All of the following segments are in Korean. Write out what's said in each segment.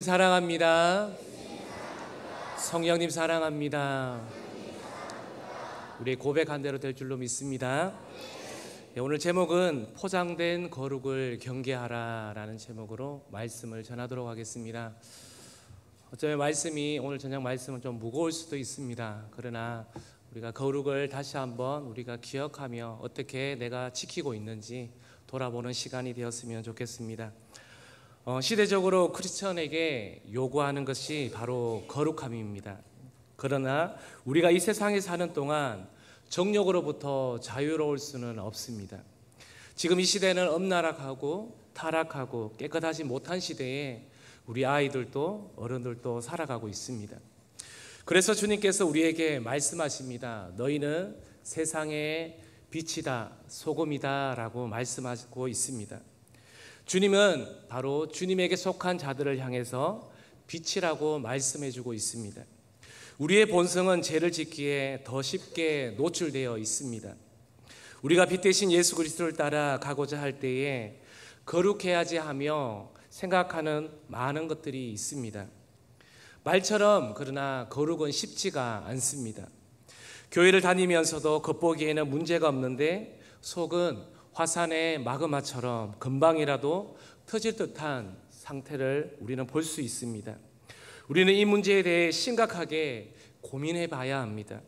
사랑합니다. 성령님 사랑합니다. 우리의 고백한 대로 될 줄로 믿습니다. 오늘 제목은 포장된 거룩을 경계하라 라는 제목으로 말씀을 전하도록 하겠습니다. 어쩌면 말씀이 오늘 저녁 말씀은 좀 무거울 수도 있습니다. 그러나 우리가 거룩을 다시 한번 우리가 기억하며 어떻게 내가 지키고 있는지 돌아보는 시간이 되었으면 좋겠습니다. 시대적으로 크리스천에게 요구하는 것이 바로 거룩함입니다. 그러나 우리가 이 세상에 사는 동안 정욕으로부터 자유로울 수는 없습니다. 지금 이 시대는 엄나락하고 타락하고 깨끗하지 못한 시대에 우리 아이들도 어른들도 살아가고 있습니다. 그래서 주님께서 우리에게 말씀하십니다. 너희는 세상의 빛이다, 소금이다 라고 말씀하고 있습니다. 주님은 바로 주님에게 속한 자들을 향해서 빛이라고 말씀해주고 있습니다. 우리의 본성은 죄를 짓기에 더 쉽게 노출되어 있습니다. 우리가 빛 대신 예수 그리스도를 따라 가고자 할 때에 거룩해야지 하며 생각하는 많은 것들이 있습니다. 말처럼 그러나 거룩은 쉽지가 않습니다. 교회를 다니면서도 겉보기에는 문제가 없는데 속은 화산의 마그마처럼 금방이라도 터질 듯한 상태를 우리는 볼 수 있습니다. 우리는 이 문제에 대해 심각하게 고민해 봐야 합니다.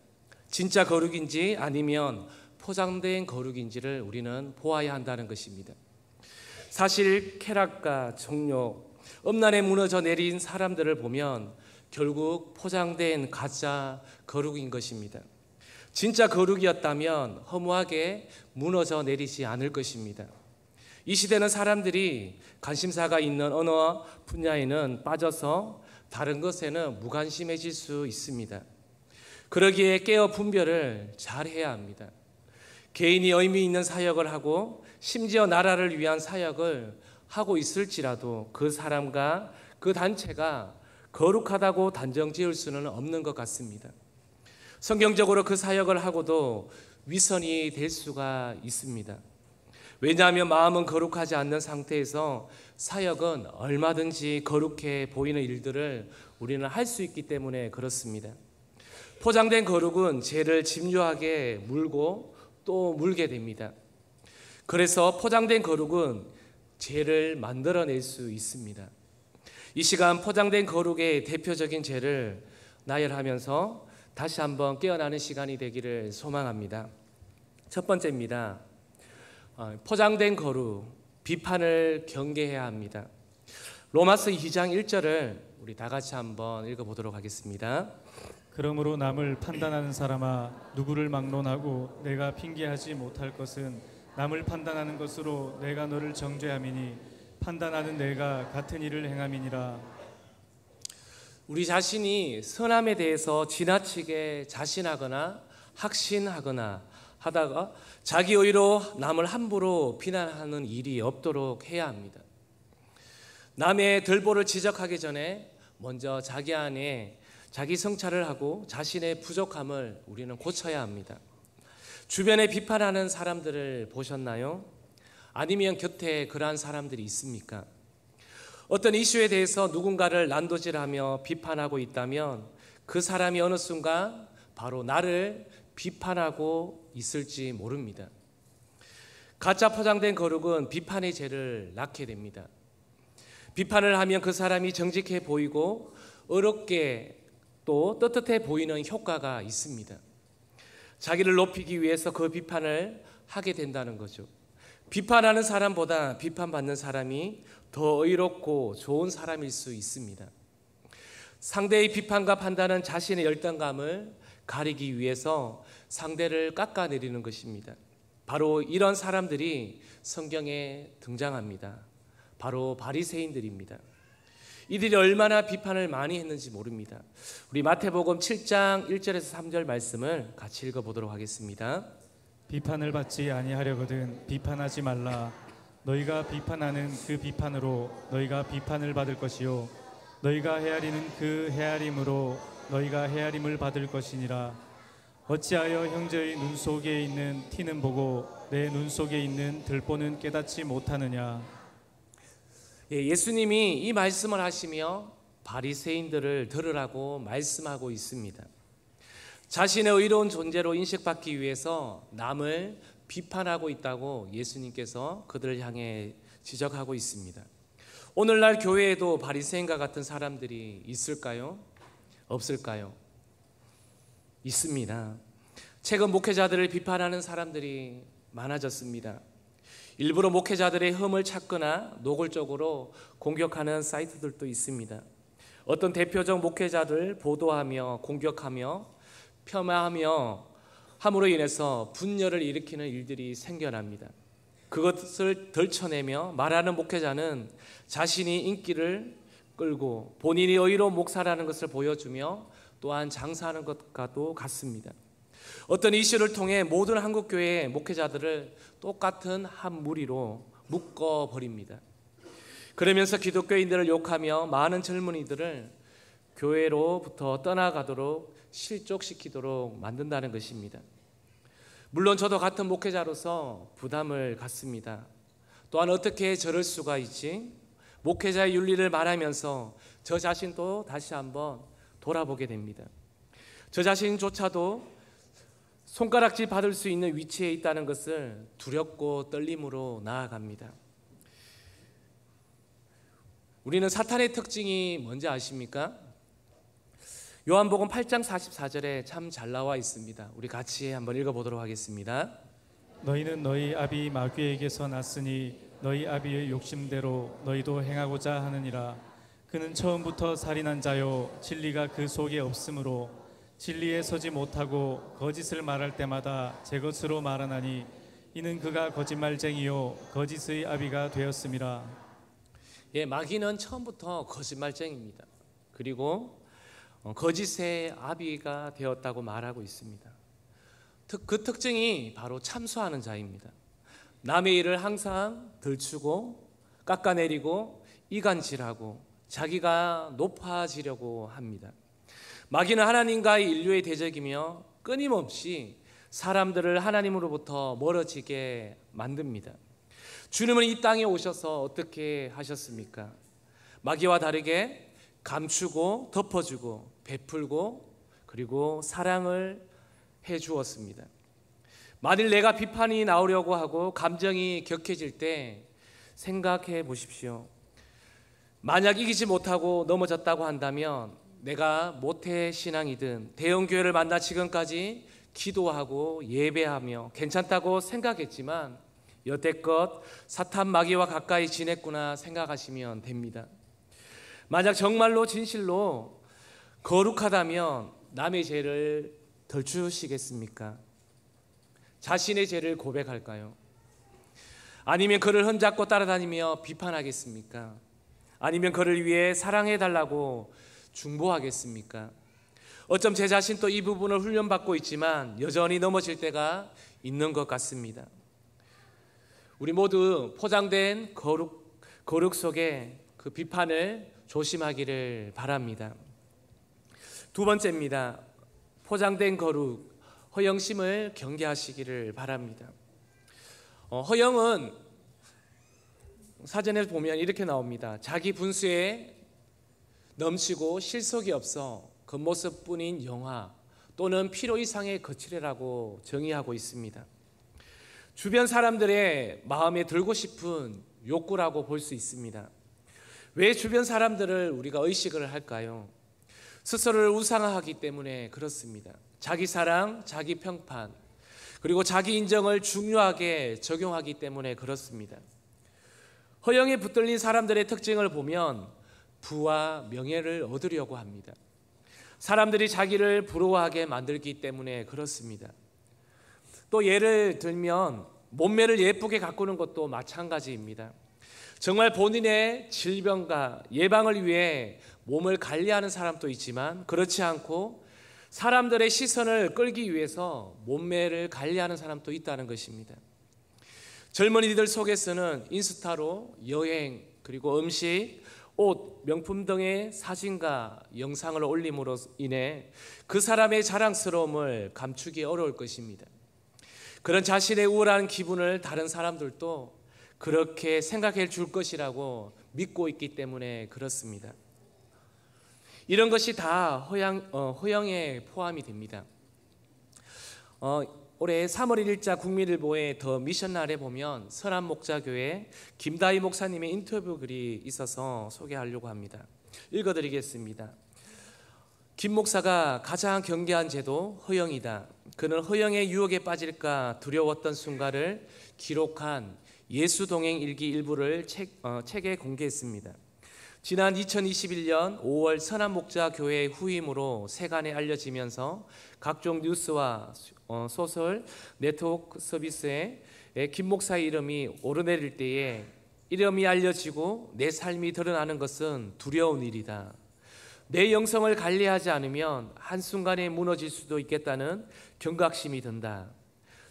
진짜 거룩인지 아니면 포장된 거룩인지를 우리는 보아야 한다는 것입니다. 사실 쾌락과 정욕, 음란에 무너져 내린 사람들을 보면 결국 포장된 가짜 거룩인 것입니다. 진짜 거룩이었다면 허무하게 무너져 내리지 않을 것입니다. 이 시대는 사람들이 관심사가 있는 어느 분야에는 빠져서 다른 것에는 무관심해질 수 있습니다. 그러기에 깨어 분별을 잘 해야 합니다. 개인이 의미 있는 사역을 하고 심지어 나라를 위한 사역을 하고 있을지라도 그 사람과 그 단체가 거룩하다고 단정 지을 수는 없는 것 같습니다. 성경적으로 그 사역을 하고도 위선이 될 수가 있습니다. 왜냐하면 마음은 거룩하지 않는 상태에서 사역은 얼마든지 거룩해 보이는 일들을 우리는 할 수 있기 때문에 그렇습니다. 포장된 거룩은 죄를 집요하게 물고 또 물게 됩니다. 그래서 포장된 거룩은 죄를 만들어낼 수 있습니다. 이 시간 포장된 거룩의 대표적인 죄를 나열하면서 다시 한번 깨어나는 시간이 되기를 소망합니다. 첫 번째입니다. 포장된 거룩, 비판을 경계해야 합니다. 로마서 2장 1절을 우리 다 같이 한번 읽어보도록 하겠습니다. 그러므로 남을 판단하는 사람아, 누구를 막론하고 내가 핑계하지 못할 것은 남을 판단하는 것으로 내가 너를 정죄함이니 판단하는 내가 같은 일을 행함이니라. 우리 자신이 선함에 대해서 지나치게 자신하거나 확신하거나 하다가 자기 의로 남을 함부로 비난하는 일이 없도록 해야 합니다. 남의 들보를 지적하기 전에 먼저 자기 안에 자기 성찰을 하고 자신의 부족함을 우리는 고쳐야 합니다. 주변에 비판하는 사람들을 보셨나요? 아니면 곁에 그러한 사람들이 있습니까? 어떤 이슈에 대해서 누군가를 난도질하며 비판하고 있다면 그 사람이 어느 순간 바로 나를 비판하고 있을지 모릅니다. 가짜 포장된 거룩은 비판의 죄를 낳게 됩니다. 비판을 하면 그 사람이 정직해 보이고 어렵게 또 떳떳해 보이는 효과가 있습니다. 자기를 높이기 위해서 그 비판을 하게 된다는 거죠. 비판하는 사람보다 비판받는 사람이 더 의롭고 좋은 사람일 수 있습니다. 상대의 비판과 판단은 자신의 열등감을 가리기 위해서 상대를 깎아내리는 것입니다. 바로 이런 사람들이 성경에 등장합니다. 바로 바리새인들입니다. 이들이 얼마나 비판을 많이 했는지 모릅니다. 우리 마태복음 7장 1절에서 3절 말씀을 같이 읽어보도록 하겠습니다. 비판을 받지 아니하려거든 비판하지 말라. 너희가 비판하는 그 비판으로 너희가 비판을 받을 것이요 너희가 헤아리는 그 헤아림으로 너희가 헤아림을 받을 것이니라. 어찌하여 형제의 눈 속에 있는 티는 보고 내 눈 속에 있는 들보는 깨닫지 못하느냐. 예수님이 이 말씀을 하시며 바리새인들을 들으라고 말씀하고 있습니다. 자신의 의로운 존재로 인식받기 위해서 남을 비판하고 있다고 예수님께서 그들을 향해 지적하고 있습니다. 오늘날 교회에도 바리새인과 같은 사람들이 있을까요? 없을까요? 있습니다. 최근 목회자들을 비판하는 사람들이 많아졌습니다. 일부러 목회자들의 흠을 찾거나 노골적으로 공격하는 사이트들도 있습니다. 어떤 대표적 목회자들 보도하며 공격하며 폄하하며 함으로 인해서 분열을 일으키는 일들이 생겨납니다. 그것을 덜쳐내며 말하는 목회자는 자신이 인기를 끌고 본인이 의로운 목사라는 것을 보여주며 또한 장사하는 것과도 같습니다. 어떤 이슈를 통해 모든 한국교회의 목회자들을 똑같은 한 무리로 묶어버립니다. 그러면서 기독교인들을 욕하며 많은 젊은이들을 교회로부터 떠나가도록 실족시키도록 만든다는 것입니다. 물론 저도 같은 목회자로서 부담을 갖습니다. 또한 어떻게 저럴 수가 있지? 목회자의 윤리를 말하면서 저 자신도 다시 한번 돌아보게 됩니다. 저 자신조차도 손가락질 받을 수 있는 위치에 있다는 것을 두렵고 떨림으로 나아갑니다. 우리는 사탄의 특징이 뭔지 아십니까? 요한복음 8장 44절에 참 잘 나와 있습니다. 우리 같이 한번 읽어보도록 하겠습니다. 너희는 너희 아비 마귀에게서 났으니 너희 아비의 욕심대로 너희도 행하고자 하느니라. 그는 처음부터 살인한 자요 진리가 그 속에 없으므로 진리에 서지 못하고 거짓을 말할 때마다 제 것으로 말하나니 이는 그가 거짓말쟁이요 거짓의 아비가 되었음이라. 마귀는 처음부터 거짓말쟁이입니다. 그리고 거짓의 아비가 되었다고 말하고 있습니다. 그 특징이 바로 참소하는 자입니다. 남의 일을 항상 들추고 깎아내리고 이간질하고 자기가 높아지려고 합니다. 마귀는 하나님과의 인류의 대적이며 끊임없이 사람들을 하나님으로부터 멀어지게 만듭니다. 주님은 이 땅에 오셔서 어떻게 하셨습니까? 마귀와 다르게 감추고 덮어주고 베풀고 그리고 사랑을 해주었습니다. 만일 내가 비판이 나오려고 하고 감정이 격해질 때 생각해 보십시오. 만약 이기지 못하고 넘어졌다고 한다면 내가 모태신앙이든 대형교회를 만나 지금까지 기도하고 예배하며 괜찮다고 생각했지만 여태껏 사탄 마귀와 가까이 지냈구나 생각하시면 됩니다. 만약 정말로 진실로 거룩하다면 남의 죄를 덜 주시겠습니까? 자신의 죄를 고백할까요? 아니면 그를 흠잡고 따라다니며 비판하겠습니까? 아니면 그를 위해 사랑해달라고 중보하겠습니까? 어쩜 제 자신도 이 부분을 훈련받고 있지만 여전히 넘어질 때가 있는 것 같습니다. 우리 모두 포장된 거룩 속에 그 비판을 조심하기를 바랍니다. 두 번째입니다. 포장된 거룩, 허영심을 경계하시기를 바랍니다. 허영은 사전에 보면 이렇게 나옵니다. 자기 분수에 넘치고 실속이 없어 겉모습뿐인 영화 또는 필요 이상의 거칠애라고 정의하고 있습니다. 주변 사람들의 마음에 들고 싶은 욕구라고 볼 수 있습니다. 왜 주변 사람들을 우리가 의식을 할까요? 스스로를 우상화하기 때문에 그렇습니다. 자기 사랑, 자기 평판, 그리고 자기 인정을 중요하게 적용하기 때문에 그렇습니다. 허영에 붙들린 사람들의 특징을 보면 부와 명예를 얻으려고 합니다. 사람들이 자기를 부러워하게 만들기 때문에 그렇습니다. 또 예를 들면 몸매를 예쁘게 가꾸는 것도 마찬가지입니다. 정말 본인의 질병과 예방을 위해 몸을 관리하는 사람도 있지만 그렇지 않고 사람들의 시선을 끌기 위해서 몸매를 관리하는 사람도 있다는 것입니다. 젊은이들 속에서는 인스타로 여행, 그리고 음식, 옷, 명품 등의 사진과 영상을 올림으로 인해 그 사람의 자랑스러움을 감추기 어려울 것입니다. 그런 자신의 우월한 기분을 다른 사람들도 그렇게 생각해 줄 것이라고 믿고 있기 때문에 그렇습니다. 이런 것이 다 허영에 포함이 됩니다. 올해 3월 1일자 국민일보의 더 미션날에 보면 서남목자교회 김다희 목사님의 인터뷰 글이 있어서 소개하려고 합니다. 읽어드리겠습니다. 김 목사가 가장 경계한 죄도 허영이다. 그는 허영의 유혹에 빠질까 두려웠던 순간을 기록한 예수동행 일기 일부를 책에 공개했습니다. 지난 2021년 5월 서남목자교회의 후임으로 세간에 알려지면서 각종 뉴스와 소설, 네트워크 서비스에 김 목사의 이름이 오르내릴 때에 이름이 알려지고 내 삶이 드러나는 것은 두려운 일이다. 내 영성을 관리하지 않으면 한순간에 무너질 수도 있겠다는 경각심이 든다.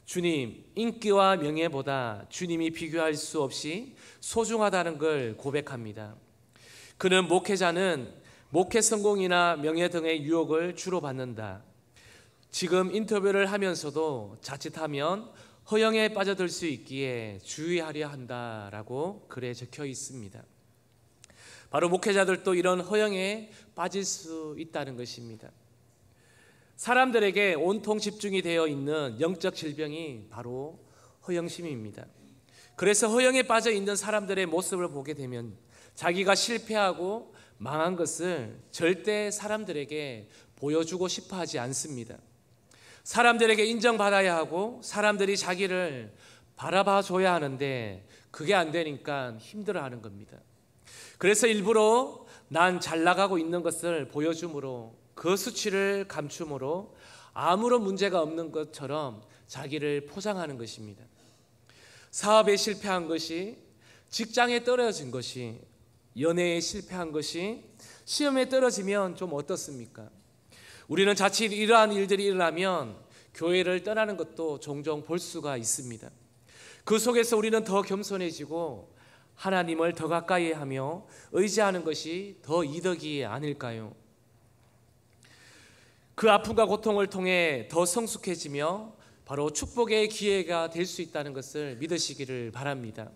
주님, 인기와 명예보다 주님이 비교할 수 없이 소중하다는 걸 고백합니다. 그는 목회자는 목회 성공이나 명예 등의 유혹을 주로 받는다. 지금 인터뷰를 하면서도 자칫하면 허영에 빠져들 수 있기에 주의하려 한다라고 글에 적혀 있습니다. 바로 목회자들도 이런 허영에 빠질 수 있다는 것입니다. 사람들에게 온통 집중이 되어 있는 영적 질병이 바로 허영심입니다. 그래서 허영에 빠져 있는 사람들의 모습을 보게 되면 자기가 실패하고 망한 것을 절대 사람들에게 보여주고 싶어 하지 않습니다. 사람들에게 인정받아야 하고 사람들이 자기를 바라봐 줘야 하는데 그게 안 되니까 힘들어하는 겁니다. 그래서 일부러 난 잘 나가고 있는 것을 보여줌으로 그 수치를 감춤으로 아무런 문제가 없는 것처럼 자기를 포장하는 것입니다. 사업에 실패한 것이, 직장에 떨어진 것이, 연애에 실패한 것이, 시험에 떨어지면 좀 어떻습니까? 우리는 자칫 이러한 일들이 일어나면 교회를 떠나는 것도 종종 볼 수가 있습니다. 그 속에서 우리는 더 겸손해지고 하나님을 더 가까이 하며 의지하는 것이 더 이득이 아닐까요? 그 아픔과 고통을 통해 더 성숙해지며 바로 축복의 기회가 될 수 있다는 것을 믿으시기를 바랍니다.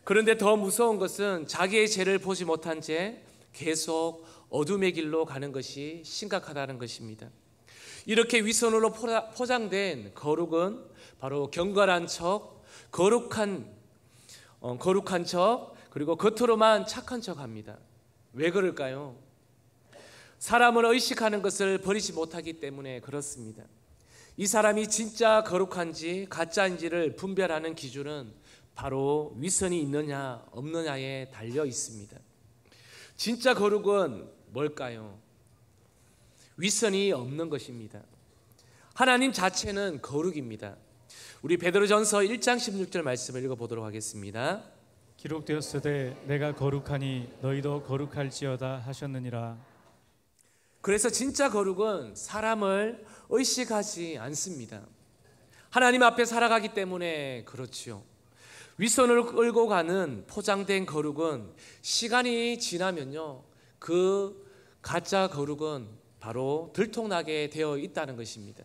그런데 더 무서운 것은 자기의 죄를 보지 못한 채 계속 어둠의 길로 가는 것이 심각하다는 것입니다. 이렇게 위선으로 포장된 거룩은 바로 경건한 척, 거룩한 척, 그리고 겉으로만 착한 척합니다. 왜 그럴까요? 사람을 의식하는 것을 버리지 못하기 때문에 그렇습니다. 이 사람이 진짜 거룩한지 가짜인지를 분별하는 기준은 바로 위선이 있느냐 없느냐에 달려 있습니다. 진짜 거룩은 뭘까요? 위선이 없는 것입니다. 하나님 자체는 거룩입니다. 우리 베드로전서 1장 16절 말씀을 읽어보도록 하겠습니다. 기록되었으되 내가 거룩하니 너희도 거룩할지어다 하셨느니라. 그래서 진짜 거룩은 사람을 의식하지 않습니다. 하나님 앞에 살아가기 때문에 그렇지요. 위선을 끌고 가는 포장된 거룩은 시간이 지나면요, 그 가짜 거룩은 바로 들통나게 되어 있다는 것입니다.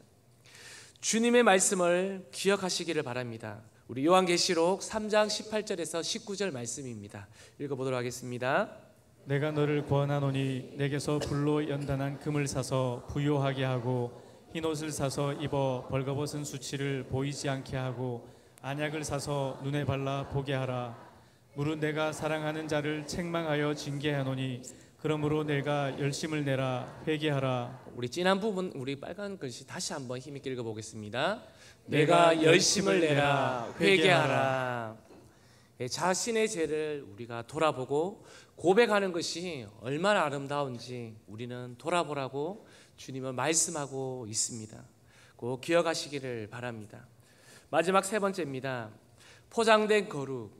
주님의 말씀을 기억하시기를 바랍니다. 우리 요한계시록 3장 18절에서 19절 말씀입니다. 읽어보도록 하겠습니다. 내가 너를 구원하노니 내게서 불로 연단한 금을 사서 부요하게 하고 흰옷을 사서 입어 벌거벗은 수치를 보이지 않게 하고 안약을 사서 눈에 발라 보게 하라. 무릇 내가 사랑하는 자를 책망하여 징계하노니 그러므로 내가 열심을 내라 회개하라. 우리 지난 부분, 우리 빨간 글씨 다시 한번 힘있게 읽어보겠습니다. 내가 열심을 내라 회개하라. 자신의 죄를 우리가 돌아보고 고백하는 것이 얼마나 아름다운지 우리는 돌아보라고 주님은 말씀하고 있습니다. 꼭 기억하시기를 바랍니다. 마지막 세 번째입니다. 포장된 거룩,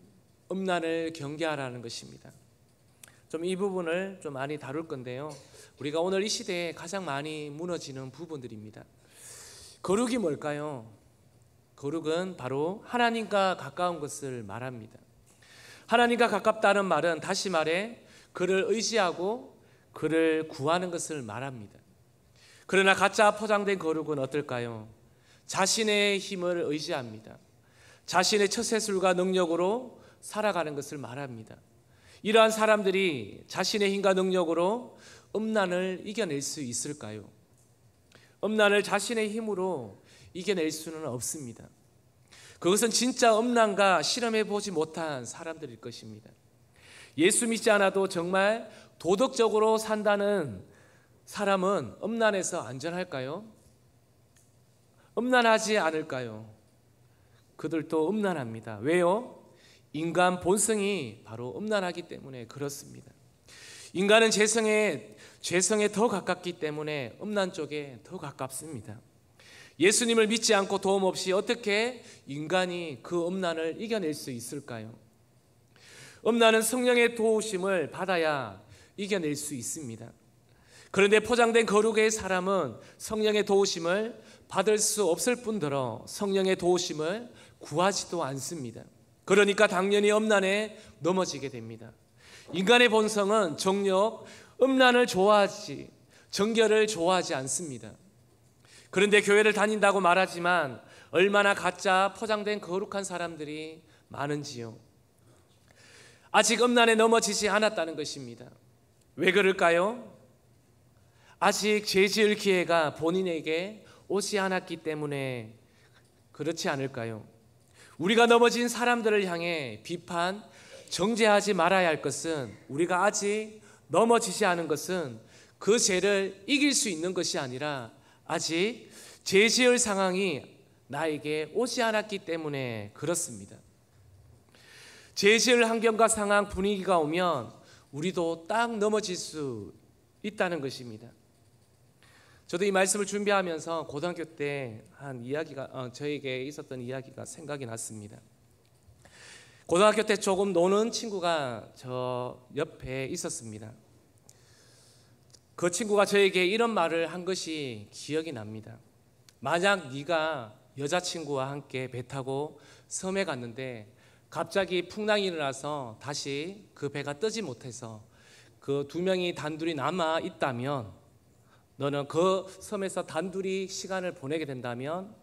음란을 경계하라는 것입니다. 좀 이 부분을 좀 많이 다룰 건데요, 우리가 오늘 이 시대에 가장 많이 무너지는 부분들입니다. 거룩이 뭘까요? 거룩은 바로 하나님과 가까운 것을 말합니다. 하나님과 가깝다는 말은 다시 말해 그를 의지하고 그를 구하는 것을 말합니다. 그러나 가짜 포장된 거룩은 어떨까요? 자신의 힘을 의지합니다. 자신의 처세술과 능력으로 살아가는 것을 말합니다. 이러한 사람들이 자신의 힘과 능력으로 음란을 이겨낼 수 있을까요? 음란을 자신의 힘으로 이겨낼 수는 없습니다. 그것은 진짜 음란과 실험해 보지 못한 사람들일 것입니다. 예수 믿지 않아도 정말 도덕적으로 산다는 사람은 음란에서 안전할까요? 음란하지 않을까요? 그들도 음란합니다. 왜요? 인간 본성이 바로 음란하기 때문에 그렇습니다. 인간은 죄성에 더 가깝기 때문에 음란 쪽에 더 가깝습니다. 예수님을 믿지 않고 도움 없이 어떻게 인간이 그 음란을 이겨낼 수 있을까요? 음란은 성령의 도우심을 받아야 이겨낼 수 있습니다. 그런데 포장된 거룩의 사람은 성령의 도우심을 받을 수 없을 뿐더러 성령의 도우심을 구하지도 않습니다. 그러니까 당연히 음란에 넘어지게 됩니다. 인간의 본성은 정욕, 음란을 좋아하지, 정결을 좋아하지 않습니다. 그런데 교회를 다닌다고 말하지만 얼마나 가짜 포장된 거룩한 사람들이 많은지요. 아직 음란에 넘어지지 않았다는 것입니다. 왜 그럴까요? 아직 죄 지을 기회가 본인에게 오지 않았기 때문에 그렇지 않을까요? 우리가 넘어진 사람들을 향해 비판, 정죄하지 말아야 할 것은 우리가 아직 넘어지지 않은 것은 그 죄를 이길 수 있는 것이 아니라 아직 죄 지을 상황이 나에게 오지 않았기 때문에 그렇습니다. 죄 지을 환경과 상황, 분위기가 오면 우리도 딱 넘어질 수 있다는 것입니다. 저도 이 말씀을 준비하면서 고등학교 때 한 이야기가 저에게 있었던 이야기가 생각이 났습니다. 고등학교 때 조금 노는 친구가 저 옆에 있었습니다. 그 친구가 저에게 이런 말을 한 것이 기억이 납니다. 만약 네가 여자친구와 함께 배 타고 섬에 갔는데 갑자기 풍랑이 일어나서 다시 그 배가 뜨지 못해서 그 두 명이 단둘이 남아 있다면 너는 그 섬에서 단둘이 시간을 보내게 된다면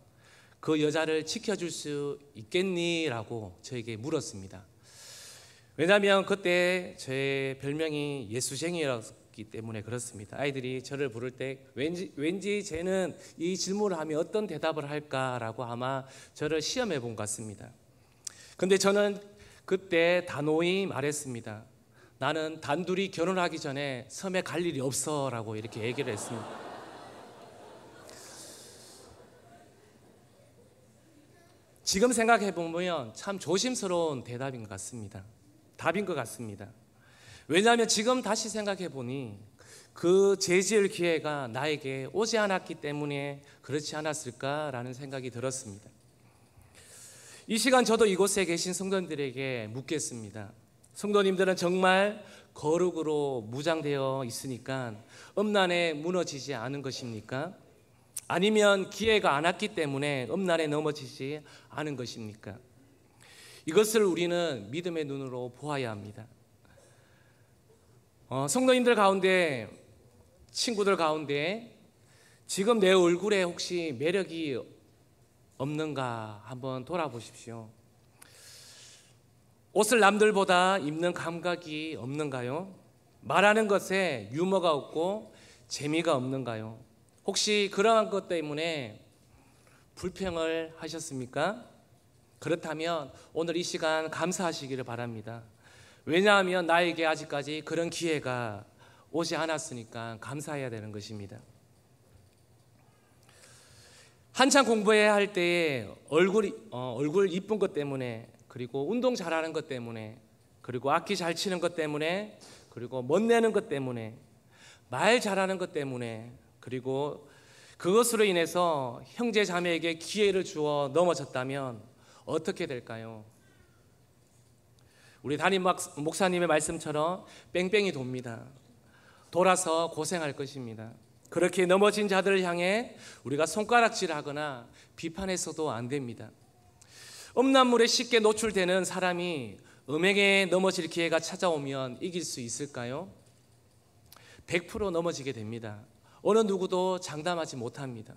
그 여자를 지켜줄 수 있겠니? 라고 저에게 물었습니다. 왜냐하면 그때 제 별명이 예수쟁이였기 때문에 그렇습니다. 아이들이 저를 부를 때 왠지 쟤는 이 질문을 하면 어떤 대답을 할까라고 아마 저를 시험해 본 것 같습니다. 근데 저는 그때 단호히 말했습니다. 나는 단둘이 결혼하기 전에 섬에 갈 일이 없어 라고 이렇게 얘기를 했습니다. 지금 생각해 보면 참 조심스러운 대답인 것 같습니다. 답인 것 같습니다. 왜냐하면 지금 다시 생각해 보니 그 죄 지을 기회가 나에게 오지 않았기 때문에 그렇지 않았을까라는 생각이 들었습니다. 이 시간 저도 이곳에 계신 성도님들에게 묻겠습니다. 성도님들은 정말 거룩으로 무장되어 있으니까 음란에 무너지지 않은 것입니까? 아니면 기회가 안 왔기 때문에 음란에 넘어지지 않은 것입니까? 이것을 우리는 믿음의 눈으로 보아야 합니다. 성도님들 가운데, 친구들 가운데 지금 내 얼굴에 혹시 매력이 없는가 한번 돌아보십시오. 옷을 남들보다 입는 감각이 없는가요? 말하는 것에 유머가 없고 재미가 없는가요? 혹시 그러한 것 때문에 불평을 하셨습니까? 그렇다면 오늘 이 시간 감사하시기를 바랍니다. 왜냐하면 나에게 아직까지 그런 기회가 오지 않았으니까 감사해야 되는 것입니다. 한창 공부해야 할 때에 얼굴 이쁜 것 때문에, 그리고 운동 잘하는 것 때문에, 그리고 악기 잘 치는 것 때문에, 그리고 멋내는 것 때문에, 말 잘하는 것 때문에, 그리고 그것으로 인해서 형제 자매에게 기회를 주어 넘어졌다면 어떻게 될까요? 우리 담임 목사님의 말씀처럼 뺑뺑이 돕니다. 돌아서 고생할 것입니다. 그렇게 넘어진 자들을 향해 우리가 손가락질하거나 비판해서도 안 됩니다. 음란물에 쉽게 노출되는 사람이 음행에 넘어질 기회가 찾아오면 이길 수 있을까요? 100% 넘어지게 됩니다. 어느 누구도 장담하지 못합니다.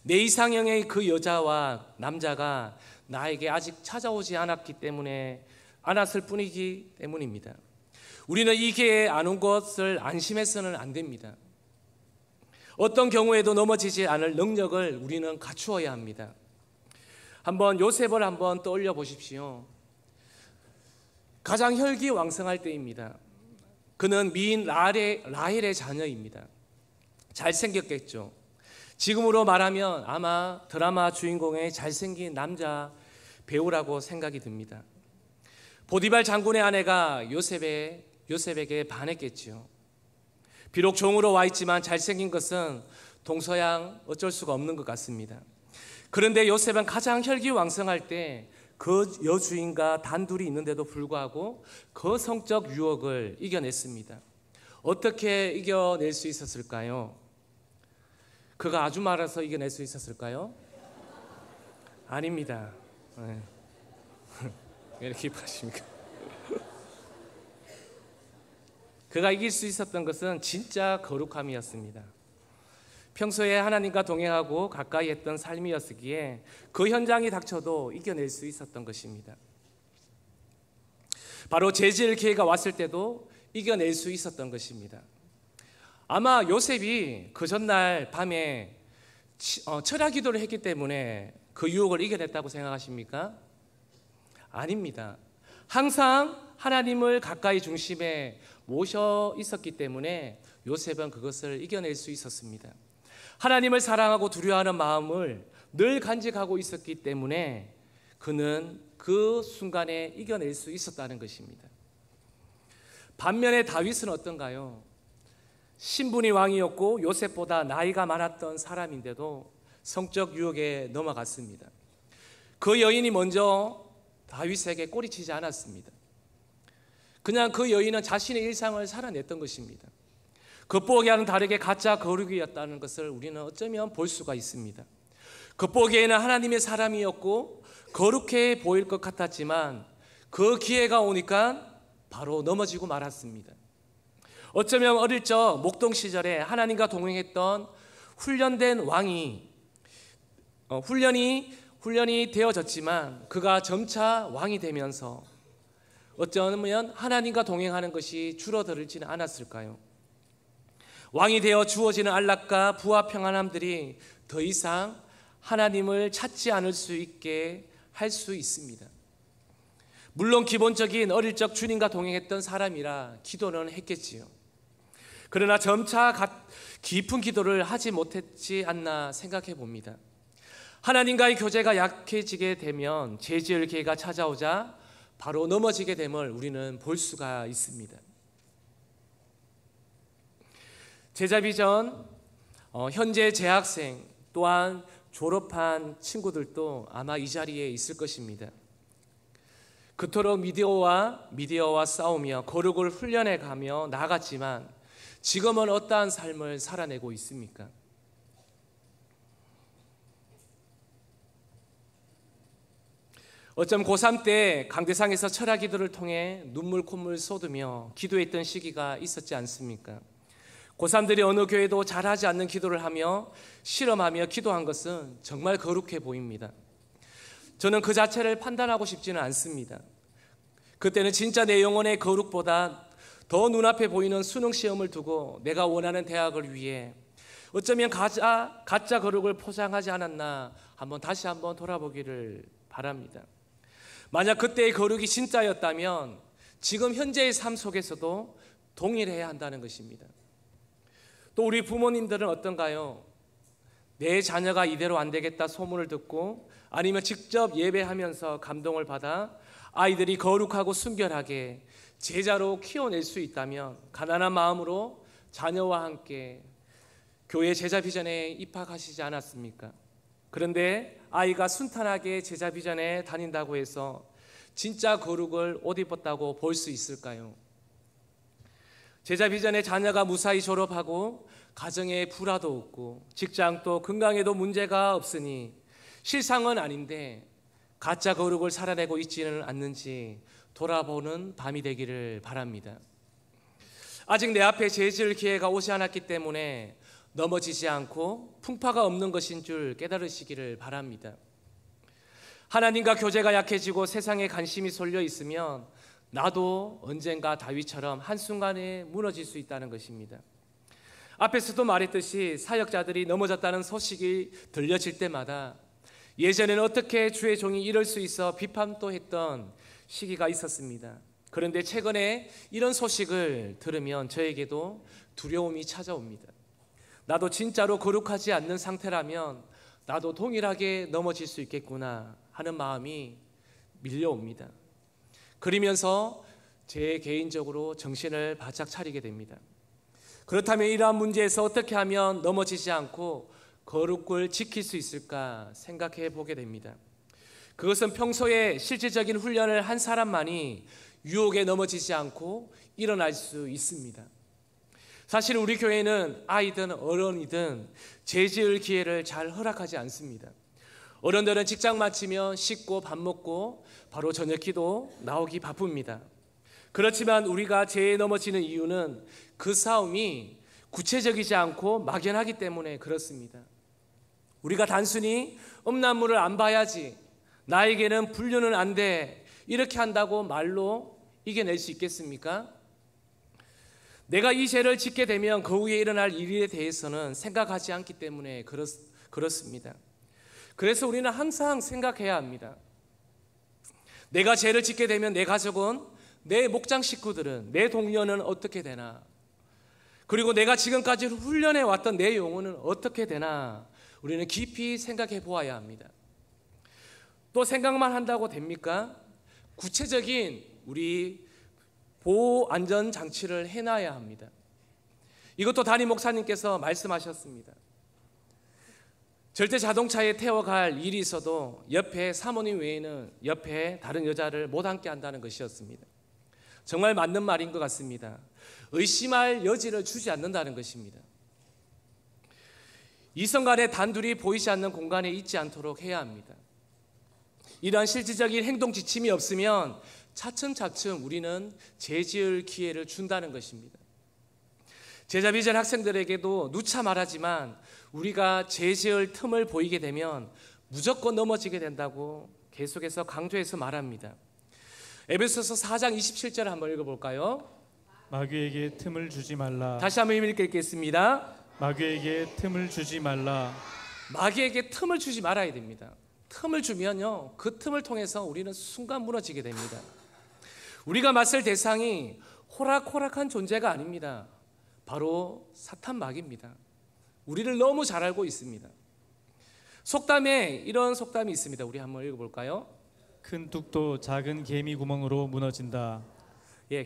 내 이상형의 그 여자와 남자가 나에게 아직 찾아오지 않았을 뿐이기 때문입니다. 우리는 이 기회에 안 온 것을 안심해서는 안 됩니다. 어떤 경우에도 넘어지지 않을 능력을 우리는 갖추어야 합니다. 한번 요셉을 한번 떠올려 보십시오. 가장 혈기왕성할 때입니다. 그는 미인 라헬의 자녀입니다. 잘생겼겠죠. 지금으로 말하면 아마 드라마 주인공의 잘생긴 남자 배우라고 생각이 듭니다. 보디발 장군의 아내가 요셉에게 반했겠지요. 비록 종으로 와 있지만 잘생긴 것은 동서양 어쩔 수가 없는 것 같습니다. 그런데 요셉은 가장 혈기왕성할 때 그 여주인과 단둘이 있는데도 불구하고 그 성적 유혹을 이겨냈습니다. 어떻게 이겨낼 수 있었을까요? 그가 아주 말아서 이겨낼 수 있었을까요? 아닙니다. 네. 왜 이렇게 기뻐하십니까? 그가 이길 수 있었던 것은 진짜 거룩함이었습니다. 평소에 하나님과 동행하고 가까이 했던 삶이었기에 그 현장이 닥쳐도 이겨낼 수 있었던 것입니다. 바로 제지을 기회가 왔을 때도 이겨낼 수 있었던 것입니다. 아마 요셉이 그 전날 밤에 철야 기도를 했기 때문에 그 유혹을 이겨냈다고 생각하십니까? 아닙니다. 항상 하나님을 가까이 중심에 모셔 있었기 때문에 요셉은 그것을 이겨낼 수 있었습니다. 하나님을 사랑하고 두려워하는 마음을 늘 간직하고 있었기 때문에 그는 그 순간에 이겨낼 수 있었다는 것입니다. 반면에 다윗은 어떤가요? 신분이 왕이었고 요셉보다 나이가 많았던 사람인데도 성적 유혹에 넘어갔습니다. 그 여인이 먼저 다윗에게 꼬리치지 않았습니다. 그냥 그 여인은 자신의 일상을 살아냈던 것입니다. 겉보기와는 다르게 가짜 거룩이었다는 것을 우리는 어쩌면 볼 수가 있습니다. 겉보기에는 하나님의 사람이었고 거룩해 보일 것 같았지만 그 기회가 오니까 바로 넘어지고 말았습니다. 어쩌면 어릴 적 목동 시절에 하나님과 동행했던 훈련된 왕이 훈련이 되어졌지만 그가 점차 왕이 되면서 어쩌면 하나님과 동행하는 것이 줄어들지는 않았을까요? 왕이 되어 주어지는 안락과 부와 평안함들이 더 이상 하나님을 찾지 않을 수 있게 할 수 있습니다. 물론 기본적인 어릴 적 주님과 동행했던 사람이라 기도는 했겠지요. 그러나 점차 깊은 기도를 하지 못했지 않나 생각해 봅니다. 하나님과의 교제가 약해지게 되면 제지을 기회가 찾아오자 바로 넘어지게 됨을 우리는 볼 수가 있습니다. 제자비전 현재 재학생 또한 졸업한 친구들도 아마 이 자리에 있을 것입니다. 그토록 미디어와 싸우며 거룩을 훈련해 가며 나아갔지만 지금은 어떠한 삶을 살아내고 있습니까? 어쩜 고3 때 강대상에서 철야 기도를 통해 눈물 콧물 쏟으며 기도했던 시기가 있었지 않습니까? 고3들이 어느 교회도 잘하지 않는 기도를 하며 실험하며 기도한 것은 정말 거룩해 보입니다. 저는 그 자체를 판단하고 싶지는 않습니다. 그때는 진짜 내 영혼의 거룩보다 더 눈앞에 보이는 수능 시험을 두고 내가 원하는 대학을 위해 어쩌면 가짜 거룩을 포장하지 않았나 다시 한번 돌아보기를 바랍니다. 만약 그때의 거룩이 진짜였다면 지금 현재의 삶 속에서도 동일해야 한다는 것입니다. 또 우리 부모님들은 어떤가요? 내 자녀가 이대로 안 되겠다 소문을 듣고 아니면 직접 예배하면서 감동을 받아 아이들이 거룩하고 순결하게 제자로 키워낼 수 있다면 가난한 마음으로 자녀와 함께 교회 제자 비전에 입학하시지 않았습니까? 그런데 아이가 순탄하게 제자 비전에 다닌다고 해서 진짜 거룩을 옷 입었다고 볼 수 있을까요? 제자 비전에 자녀가 무사히 졸업하고 가정에 불화도 없고 직장도 건강에도 문제가 없으니 실상은 아닌데 가짜 거룩을 살아내고 있지는 않는지 돌아보는 밤이 되기를 바랍니다. 아직 내 앞에 제지을 기회가 오지 않았기 때문에 넘어지지 않고 풍파가 없는 것인 줄 깨달으시기를 바랍니다. 하나님과 교제가 약해지고 세상에 관심이 쏠려 있으면 나도 언젠가 다윗처럼 한순간에 무너질 수 있다는 것입니다. 앞에서도 말했듯이 사역자들이 넘어졌다는 소식이 들려질 때마다 예전에는 어떻게 주의 종이 이럴 수 있어 비판도 했던 시기가 있었습니다. 그런데 최근에 이런 소식을 들으면 저에게도 두려움이 찾아옵니다. 나도 진짜로 거룩하지 않는 상태라면 나도 동일하게 넘어질 수 있겠구나 하는 마음이 밀려옵니다. 그러면서 제 개인적으로 정신을 바짝 차리게 됩니다. 그렇다면 이러한 문제에서 어떻게 하면 넘어지지 않고 거룩을 지킬 수 있을까 생각해 보게 됩니다. 그것은 평소에 실질적인 훈련을 한 사람만이 유혹에 넘어지지 않고 일어날 수 있습니다. 사실 우리 교회는 아이든 어른이든 죄 지을 기회를 잘 허락하지 않습니다. 어른들은 직장 마치면 씻고 밥 먹고 바로 저녁 기도 나오기 바쁩니다. 그렇지만 우리가 죄에 넘어지는 이유는 그 싸움이 구체적이지 않고 막연하기 때문에 그렇습니다. 우리가 단순히 음란물을 안 봐야지, 나에게는 불륜은 안 돼, 이렇게 한다고 말로 이겨낼 수 있겠습니까? 내가 이 죄를 짓게 되면 그 후에 일어날 일에 대해서는 생각하지 않기 때문에 그렇습니다. 그래서 우리는 항상 생각해야 합니다. 내가 죄를 짓게 되면 내 가족은, 내 목장 식구들은, 내 동료는 어떻게 되나? 그리고 내가 지금까지 훈련해 왔던 내 영혼은 어떻게 되나? 우리는 깊이 생각해 보아야 합니다. 또 생각만 한다고 됩니까? 구체적인 우리 보호 안전 장치를 해놔야 합니다. 이것도 담임 목사님께서 말씀하셨습니다. 절대 자동차에 태워갈 일이 있어도 옆에 사모님 외에는 옆에 다른 여자를 못 앉게 한다는 것이었습니다. 정말 맞는 말인 것 같습니다. 의심할 여지를 주지 않는다는 것입니다. 이성 간에 단둘이 보이지 않는 공간에 있지 않도록 해야 합니다. 이러한 실질적인 행동 지침이 없으면 차츰차츰 우리는 죄 지을 기회를 준다는 것입니다. 제자비전 학생들에게도 누차 말하지만 우리가 죄 지을 틈을 보이게 되면 무조건 넘어지게 된다고 계속해서 강조해서 말합니다. 에베소서 4장 27절 한번 읽어볼까요? 마귀에게 틈을 주지 말라. 다시 한번 읽겠습니다. 마귀에게 틈을 주지 말라. 마귀에게 틈을 주지 말아야 됩니다. 틈을 주면요, 그 틈을 통해서 우리는 순간 무너지게 됩니다. 우리가 맞설 대상이 호락호락한 존재가 아닙니다. 바로 사탄 마귀입니다. 우리를 너무 잘 알고 있습니다. 속담에 이런 속담이 있습니다. 우리 한번 읽어볼까요? 큰 뚝도 작은 개미 구멍으로 무너진다.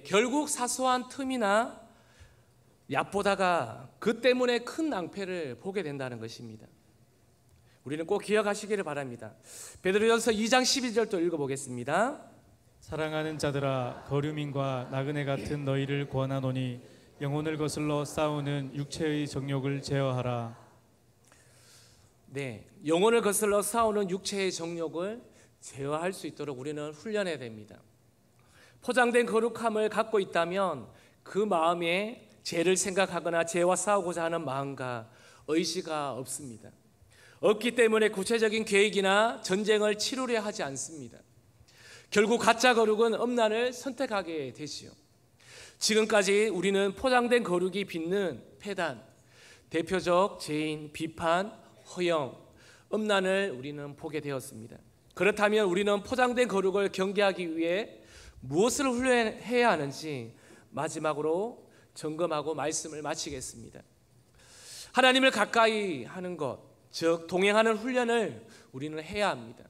결국 사소한 틈이나 얕보다가 그 때문에 큰 낭패를 보게 된다는 것입니다. 우리는 꼭 기억하시기를 바랍니다. 베드로전서 2장 12절도 읽어보겠습니다. 사랑하는 자들아, 거류민과 나그네 같은 너희를 권하노니 영혼을 거슬러 싸우는 육체의 정욕을 제어하라. 네, 영혼을 거슬러 싸우는 육체의 정욕을 제어할 수 있도록 우리는 훈련해야 됩니다. 포장된 거룩함을 갖고 있다면 그 마음에 죄를 생각하거나 죄와 싸우고자 하는 마음과 의지가 없습니다. 없기 때문에 구체적인 계획이나 전쟁을 치르려 하지 않습니다. 결국 가짜 거룩은 음란을 선택하게 되지요. 지금까지 우리는 포장된 거룩이 빚는 폐단, 대표적 죄인, 비판, 허영, 음란을 우리는 보게 되었습니다. 그렇다면 우리는 포장된 거룩을 경계하기 위해 무엇을 훈련해야 하는지 마지막으로 점검하고 말씀을 마치겠습니다. 하나님을 가까이 하는 것, 즉 동행하는 훈련을 우리는 해야 합니다.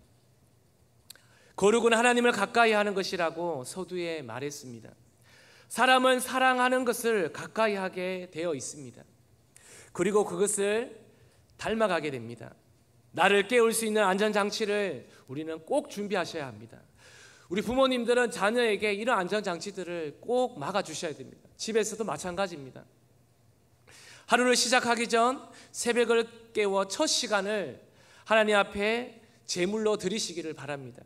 거룩은 하나님을 가까이 하는 것이라고 서두에 말했습니다. 사람은 사랑하는 것을 가까이 하게 되어 있습니다. 그리고 그것을 닮아가게 됩니다. 나를 깨울 수 있는 안전장치를 우리는 꼭 준비하셔야 합니다. 우리 부모님들은 자녀에게 이런 안전장치들을 꼭 막아주셔야 됩니다. 집에서도 마찬가지입니다. 하루를 시작하기 전 새벽을 깨워 첫 시간을 하나님 앞에 제물로 드리시기를 바랍니다.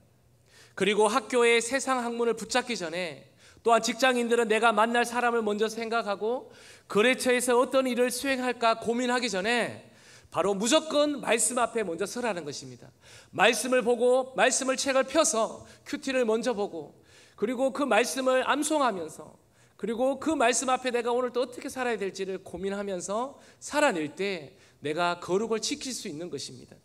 그리고 학교의 세상 학문을 붙잡기 전에, 또한 직장인들은 내가 만날 사람을 먼저 생각하고 거래처에서 어떤 일을 수행할까 고민하기 전에 바로 무조건 말씀 앞에 먼저 서라는 것입니다. 말씀을 보고 말씀을 책을 펴서 큐티를 먼저 보고 그리고 그 말씀을 암송하면서, 그리고 그 말씀 앞에 내가 오늘 또 어떻게 살아야 될지를 고민하면서 살아낼 때 내가 거룩을 지킬 수 있는 것입니다.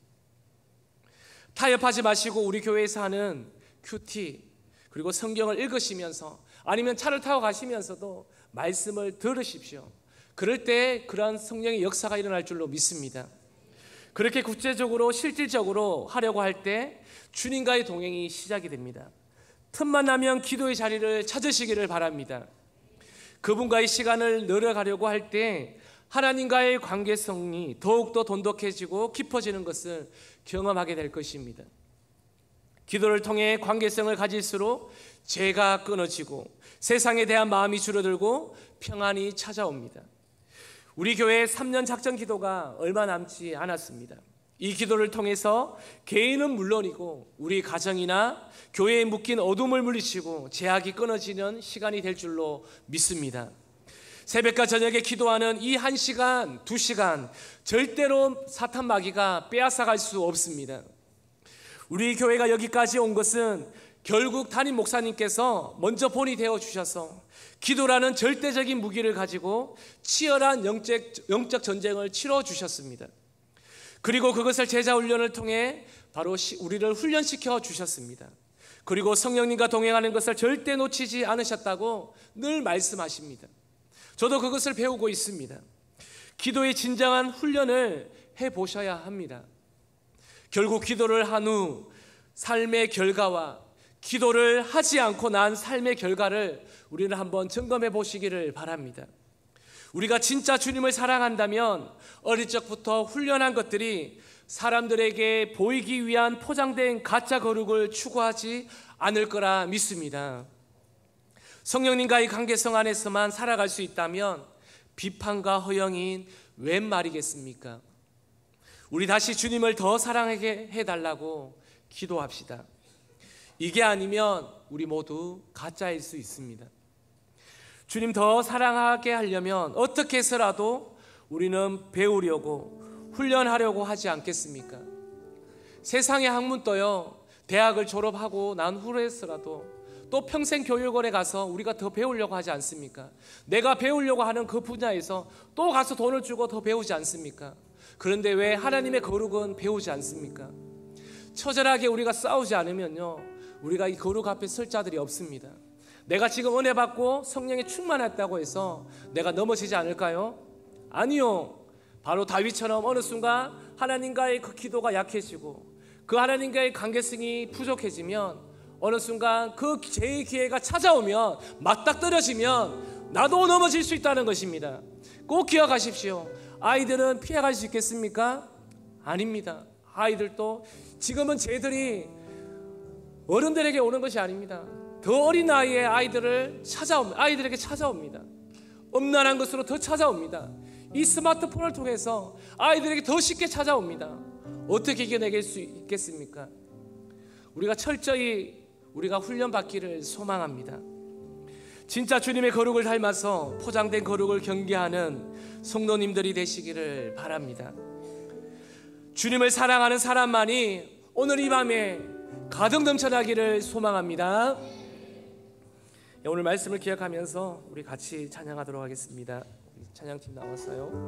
타협하지 마시고 우리 교회에서 하는 큐티, 그리고 성경을 읽으시면서 아니면 차를 타고 가시면서도 말씀을 들으십시오. 그럴 때 그러한 성령의 역사가 일어날 줄로 믿습니다. 그렇게 구체적으로 실질적으로 하려고 할 때 주님과의 동행이 시작이 됩니다. 틈만 나면 기도의 자리를 찾으시기를 바랍니다. 그분과의 시간을 늘어가려고 할 때 하나님과의 관계성이 더욱더 돈독해지고 깊어지는 것을 경험하게 될 것입니다. 기도를 통해 관계성을 가질수록 죄가 끊어지고 세상에 대한 마음이 줄어들고 평안이 찾아옵니다. 우리 교회의 3년 작전 기도가 얼마 남지 않았습니다. 이 기도를 통해서 개인은 물론이고 우리 가정이나 교회에 묶인 어둠을 물리치고 죄악이 끊어지는 시간이 될 줄로 믿습니다. 새벽과 저녁에 기도하는 이 1시간, 2시간 절대로 사탄 마귀가 빼앗아갈 수 없습니다. 우리 교회가 여기까지 온 것은 결국 담임 목사님께서 먼저 본이 되어 주셔서 기도라는 절대적인 무기를 가지고 치열한 영적 전쟁을 치러 주셨습니다. 그리고 그것을 제자 훈련을 통해 바로 우리를 훈련시켜 주셨습니다. 그리고 성령님과 동행하는 것을 절대 놓치지 않으셨다고 늘 말씀하십니다. 저도 그것을 배우고 있습니다. 기도의 진정한 훈련을 해보셔야 합니다. 결국 기도를 한 후 삶의 결과와 기도를 하지 않고 난 삶의 결과를 우리는 한번 점검해 보시기를 바랍니다. 우리가 진짜 주님을 사랑한다면 어릴 적부터 훈련한 것들이 사람들에게 보이기 위한 포장된 가짜 거룩을 추구하지 않을 거라 믿습니다. 성령님과의 관계성 안에서만 살아갈 수 있다면 비판과 허영인 웬 말이겠습니까? 우리 다시 주님을 더 사랑하게 해달라고 기도합시다. 이게 아니면 우리 모두 가짜일 수 있습니다. 주님 더 사랑하게 하려면 어떻게 해서라도 우리는 배우려고 훈련하려고 하지 않겠습니까? 세상의 학문 떠요. 대학을 졸업하고 난 후에서라도 또 평생 교육원에 가서 우리가 더 배우려고 하지 않습니까? 내가 배우려고 하는 그 분야에서 또 가서 돈을 주고 더 배우지 않습니까? 그런데 왜 하나님의 거룩은 배우지 않습니까? 처절하게 우리가 싸우지 않으면요, 우리가 이 거룩 앞에 설 자들이 없습니다. 내가 지금 은혜 받고 성령에 충만했다고 해서 내가 넘어지지 않을까요? 아니요. 바로 다윗처럼 어느 순간 하나님과의 그 기도가 약해지고 그 하나님과의 관계성이 부족해지면 어느 순간 그 죄의 기회가 찾아오면 맞닥뜨려지면 나도 넘어질 수 있다는 것입니다. 꼭 기억하십시오. 아이들은 피해갈 수 있겠습니까? 아닙니다. 아이들도 지금은 죄들이 어른들에게 오는 것이 아닙니다. 더 어린 나이에 아이들에게 찾아옵니다. 엄란한 것으로 더 찾아옵니다. 이 스마트폰을 통해서 아이들에게 더 쉽게 찾아옵니다. 어떻게 이겨내길 수 있겠습니까? 우리가 철저히 우리가 훈련받기를 소망합니다. 진짜 주님의 거룩을 닮아서 포장된 거룩을 경계하는 성도님들이 되시기를 바랍니다. 주님을 사랑하는 사람만이 오늘 이 밤에 가득 넘쳐나기를 소망합니다. 오늘 말씀을 기억하면서 우리 같이 찬양하도록 하겠습니다. 찬양팀 나왔어요.